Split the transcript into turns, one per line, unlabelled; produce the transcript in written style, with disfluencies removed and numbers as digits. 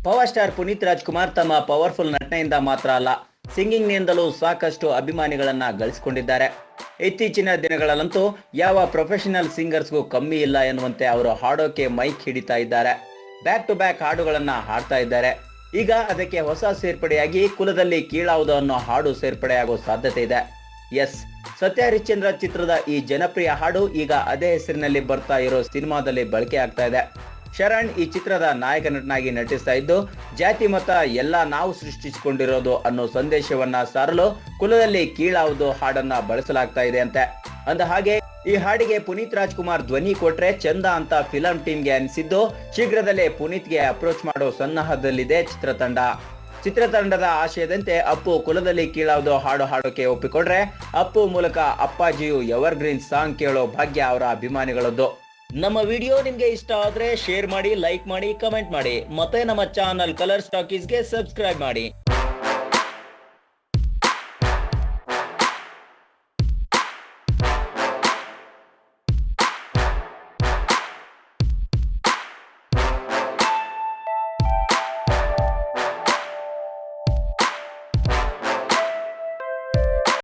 Power star Puneeth Rajkumar ತಮ್ಮ powerful ನಟನೆಯಿಂದ ಮಾತ್ರ ಅಲ್ಲ, ಸಿಂಗಿಂಗ್ ನಿಂದಲೂ ಸಾಕಷ್ಟು ಅಭಿಮಾನಿಗಳನ್ನ ಗಳಿಸಿಕೊಂಡಿದ್ದಾರೆ. ಇತ್ತೀಚಿನ ದಿನಗಳಲ್ಲಂತೂ ಯಾವ ಪ್ರೊಫೆಷನಲ್ ಸಿಂಗರ್ಸ್ಗೂ ಕಮ್ಮಿ ಇಲ್ಲ ಎನ್ನುವಂತೆ ಅವರು ಹಾಡೋಕೆ ಮೈಕ್ ಹಿಡಿತಾ ಇದ್ದಾರೆ. ಬ್ಯಾಕ್ ಟು ಬ್ಯಾಕ್ ಹಾಡುಗಳನ್ನ ಹಾಡ್ತಾ ಇದ್ದಾರೆ. ಈಗ ಅದಕ್ಕೆ ಹೊಸ ಸೇರ್ಪಡೆಯಾಗಿ ಕುಲದಲ್ಲಿ ಕೀಳಾವುದು ಅನ್ನೋ ಹಾಡು ಸೇರ್ಪಡೆಯಾಗೋ ಸಾಧ್ಯತೆ ಇದೆ. ಎಸ್, ಸತ್ಯ ಹರಿಶ್ಚಂದ್ರ ಚಿತ್ರದ ಈ ಜನಪ್ರಿಯ ಹಾಡು ಈಗ ಅದೇ ಹೆಸರಿನಲ್ಲಿ ಬರ್ತಾ ಇರೋ ಸಿನಿಮಾದಲ್ಲಿ ಬಳಕೆ ಆಗ್ತಾ ಇದೆ. ಶರಣ್ ಈ ಚಿತ್ರದ ನಾಯಕ ನಟನಾಗಿ ನಟಿಸ್ತಾ ಇದ್ದು, ಜಾತಿ ಮತ ಎಲ್ಲ ನಾವು ಸೃಷ್ಟಿಸಿಕೊಂಡಿರೋದು ಅನ್ನೋ ಸಂದೇಶವನ್ನ ಸಾರಲು ಕುಲದಲ್ಲಿ ಕೀಳಾವುದು ಹಾಡನ್ನ ಬಳಸಲಾಗ್ತಾ ಇದೆ ಅಂತೆ. ಅಂದ ಹಾಗೆ ಈ ಹಾಡಿಗೆ ಪುನೀತ್ ರಾಜ್ಕುಮಾರ್ ಧ್ವನಿ ಕೊಟ್ರೆ ಚಂದ ಅಂತ ಫಿಲಂ ಟೀಮ್ಗೆ ಅನಿಸಿದ್ದು, ಶೀಘ್ರದಲ್ಲೇ ಪುನೀತ್ಗೆ ಅಪ್ರೋಚ್ ಮಾಡೋ ಸನ್ನಹದಲ್ಲಿದೆ ಚಿತ್ರತಂಡದ ಆಶಯದಂತೆ ಅಪ್ಪು ಕುಲದಲ್ಲಿ ಕೀಳಾವುದು ಹಾಡು ಹಾಡೋಕೆ ಒಪ್ಪಿಕೊಂಡ್ರೆ ಅಪ್ಪು ಮೂಲಕ ಅಪ್ಪಾಜಿಯು ಎವರ್ ಗ್ರೀನ್ ಸಾಂಗ್ ಕೇಳೋ ಭಾಗ್ಯ ಅವರ ಅಭಿಮಾನಿಗಳದ್ದು. ನಮ್ಮ ವಿಡಿಯೋ ನಿಮ್ಗೆ ಇಷ್ಟ ಆದ್ರೆ ಶೇರ್ ಮಾಡಿ, ಲೈಕ್ ಮಾಡಿ, ಕಮೆಂಟ್ ಮಾಡಿ, ಮತ್ತೆ ನಮ್ಮ ಚಾನಲ್ ಕಲರ್ಸ್ ಟಾಕೀಸ್ಗೆ ಸಬ್ಸ್ಕ್ರೈಬ್ ಮಾಡಿ.